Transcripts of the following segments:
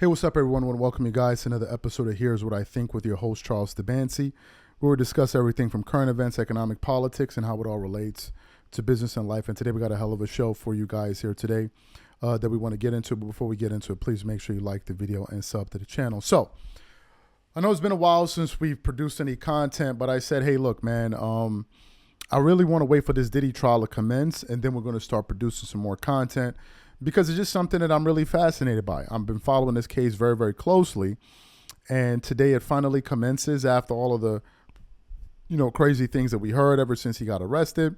Hey, what's up, everyone? I want to welcome you guys to another episode of Here's What I Think with your host, Charles DeBancy, where we discuss everything from current events, economic politics, and how it all relates to business and life. And today we got a hell of a show for you guys here today that we want to get into. But before we get into it, please make sure you like the video and sub to the channel. So I know it's been a while since we've produced any content, but I said, hey, look, man, I really want to wait for this Diddy trial to commence, and then we're going to start producing some more content, because it's just something that I'm really fascinated by. I've been following this case very, very closely. And today it finally commences after all of the, crazy things that we heard ever since he got arrested.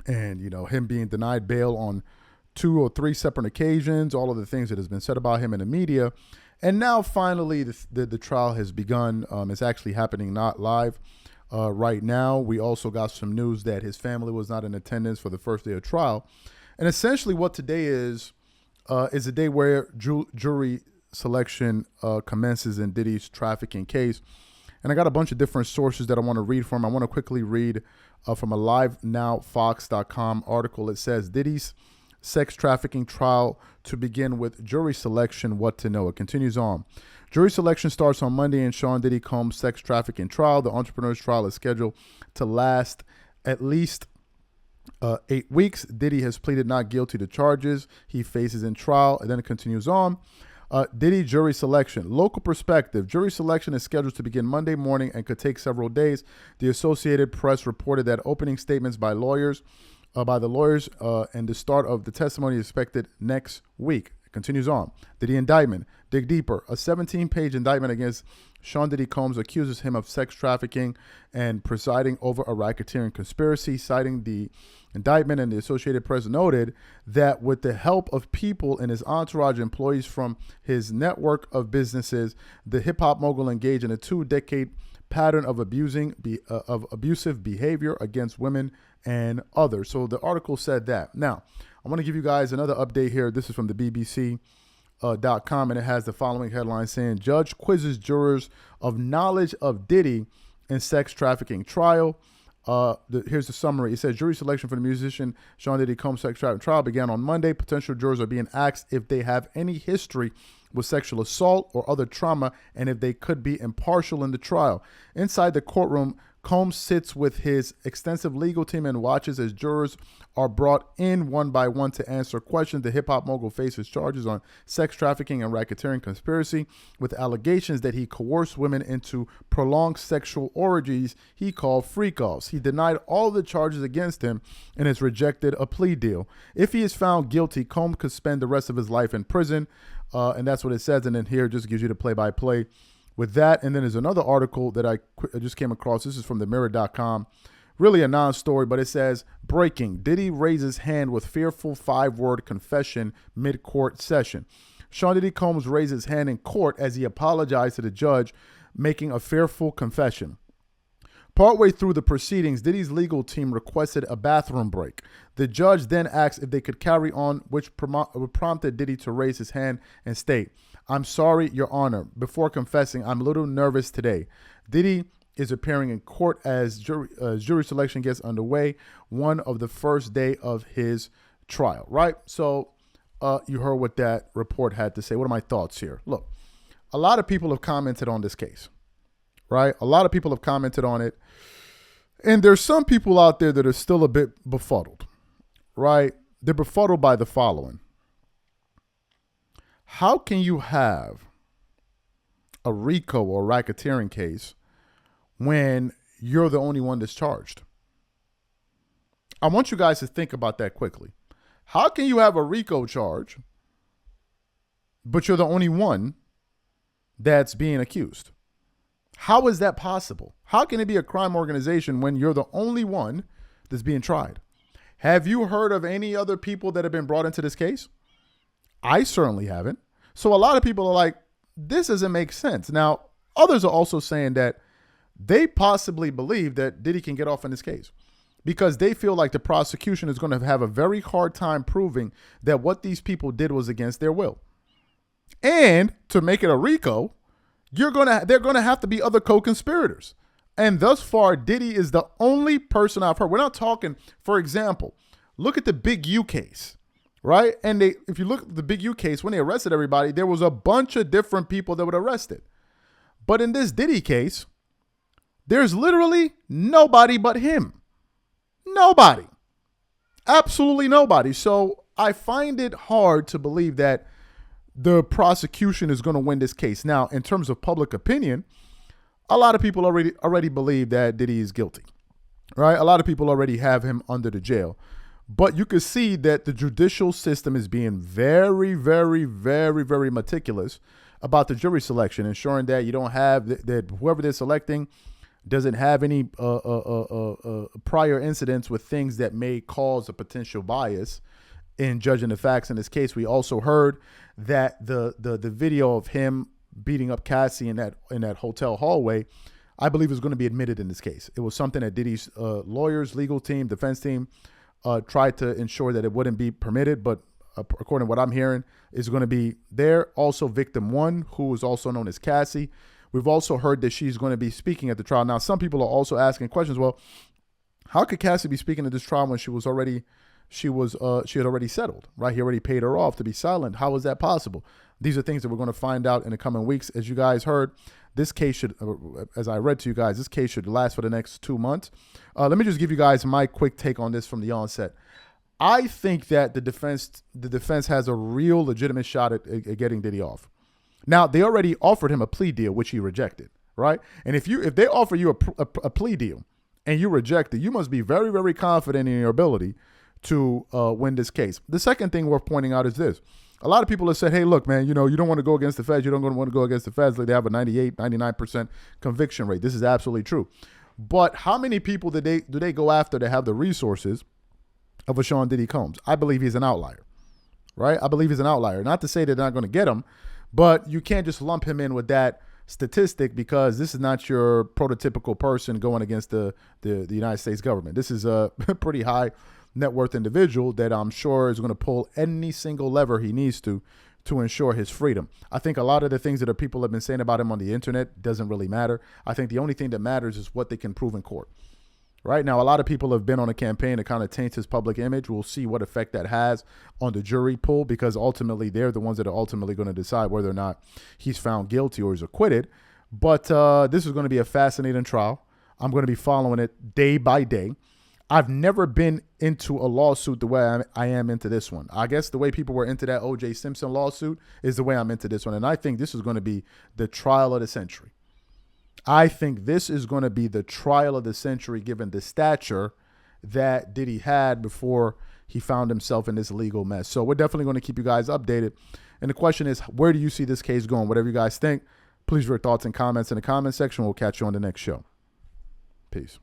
And, him being denied bail on 2 or 3 separate occasions, all of the things that has been said about him in the media. And now finally the trial has begun. It's actually happening not live right now. We also got some news that his family was not in attendance for the first day of trial. And essentially what today is a day where jury selection commences in Diddy's trafficking case. And I got a bunch of different sources that I want to read from. I want to quickly read from a livenowfox.com article. It says, Diddy's sex trafficking trial to begin with jury selection, what to know. It continues on. Jury selection starts on Monday in Sean Diddy Combs' sex trafficking trial. The entrepreneur's trial is scheduled to last at least 8 weeks. Diddy has pleaded not guilty to charges he faces in trial. And then it continues on. Diddy jury selection. Local perspective. Jury selection is scheduled to begin Monday morning and could take several days. The Associated Press reported that opening statements by the lawyers and the start of the testimony is expected next week. It continues on. Diddy indictment. Dig deeper. A 17-page indictment against Sean Diddy Combs accuses him of sex trafficking and presiding over a racketeering conspiracy. Citing the indictment, and the Associated Press noted that with the help of people in his entourage, employees from his network of businesses, the hip-hop mogul engaged in a 2-decade pattern of abusive behavior against women and others. So the article said that. Now, I want to give you guys another update here. This is from the BBC.com, and it has the following headline saying, Judge quizzes jurors of knowledge of Diddy in sex trafficking trial. Here's the summary. It says, jury selection for the musician Sean Diddy Combs' sex trafficking trial began on Monday. Potential jurors are being asked if they have any history with sexual assault or other trauma, and if they could be impartial in the trial. Inside the courtroom, Combs sits with his extensive legal team and watches as jurors are brought in one by one to answer questions. The hip-hop mogul faces charges on sex trafficking and racketeering conspiracy, with allegations that he coerced women into prolonged sexual orgies he called freak-offs. He denied all the charges against him and has rejected a plea deal. If he is found guilty, Combs could spend the rest of his life in prison, and that's what it says. And then here just gives you the play-by-play with that. And then there's another article that I just came across. This is from the mirror.com. Really a non-story, but it says, breaking. Diddy raises hand with fearful 5-word confession mid-court session. Sean Diddy Combs raised his hand in court as he apologized to the judge, making a fearful confession. Partway through the proceedings, Diddy's legal team requested a bathroom break. The judge then asked if they could carry on, which prompted Diddy to raise his hand and state, I'm sorry, Your Honor. Before confessing, I'm a little nervous today. Diddy is appearing in court as jury selection gets underway, one of the first day of his trial, right? So you heard what that report had to say. What are my thoughts here? Look, a lot of people have commented on this case, right? A lot of people have commented on it. And there's some people out there that are still a bit befuddled, right? They're befuddled by the following. How can you have a RICO or racketeering case when you're the only one that's charged? I want you guys to think about that quickly. How can you have a RICO charge, but you're the only one that's being accused? How is that possible? How can it be a crime organization when you're the only one that's being tried? Have you heard of any other people that have been brought into this case? I certainly haven't. So a lot of people are like, this doesn't make sense. Now, others are also saying that they possibly believe that Diddy can get off in this case because they feel like the prosecution is going to have a very hard time proving that what these people did was against their will. And to make it a RICO, they're going to have to be other co-conspirators. And thus far, Diddy is the only person I've heard. We're not talking, for example, look at the Big U case, right? And if you look at the Big U case, when they arrested everybody, there was a bunch of different people that were arrested. But in this Diddy case, there's literally nobody but him. Nobody. Absolutely nobody. So I find it hard to believe that the prosecution is going to win this case. Now, in terms of public opinion, a lot of people already believe that Diddy is guilty, right? A lot of people already have him under the jail. But you can see that the judicial system is being very, very, very, very meticulous about the jury selection, ensuring that you don't have that whoever they're selecting doesn't have any prior incidents with things that may cause a potential bias in judging the facts in this case. We also heard that the video of him beating up Cassie in that hotel hallway, I believe, is going to be admitted in this case. It was something that Diddy's lawyers, legal team, defense team tried to ensure that it wouldn't be permitted, but according to what I'm hearing, is going to be there. Also, victim one, who is also known as Cassie. We've also heard that she's going to be speaking at the trial. Now, some people are also asking questions. Well, how could Cassie be speaking at this trial when she had already settled, right? He already paid her off to be silent. How is that possible? These are things that we're going to find out in the coming weeks. As you guys heard, this case should, as I read to you guys, this case should last for the next 2 months. Let me just give you guys my quick take on this from the onset. I think that the defense has a real legitimate shot at getting Diddy off. Now, they already offered him a plea deal, which he rejected, right? And if they offer you a plea deal and you reject it, you must be very, very confident in your ability to win this case. The second thing worth pointing out is this. A lot of people have said, hey, look, man, you don't want to go against the feds. You don't want to go against the feds. Like, they have a 98, 99% conviction rate. This is absolutely true. But how many people do they go after that have the resources of a Sean Diddy Combs? I believe he's an outlier, right? I believe he's an outlier. Not to say they're not going to get him, but you can't just lump him in with that statistic, because this is not your prototypical person going against the United States government. This is a pretty high net worth individual that I'm sure is going to pull any single lever he needs to ensure his freedom. I think a lot of the things that people have been saying about him on the internet doesn't really matter. I think the only thing that matters is what they can prove in court. Right now, a lot of people have been on a campaign to kind of taint his public image. We'll see what effect that has on the jury pool, because ultimately they're the ones that are ultimately going to decide whether or not he's found guilty or is acquitted. But this is going to be a fascinating trial. I'm going to be following it day by day. I've never been into a lawsuit the way I am into this one. I guess the way people were into that O.J. Simpson lawsuit is the way I'm into this one. And I think this is going to be the trial of the century. I think this is going to be the trial of the century, given the stature that Diddy had before he found himself in this legal mess. So we're definitely going to keep you guys updated. And the question is, where do you see this case going? Whatever you guys think, please leave your thoughts and comments in the comment section. We'll catch you on the next show. Peace.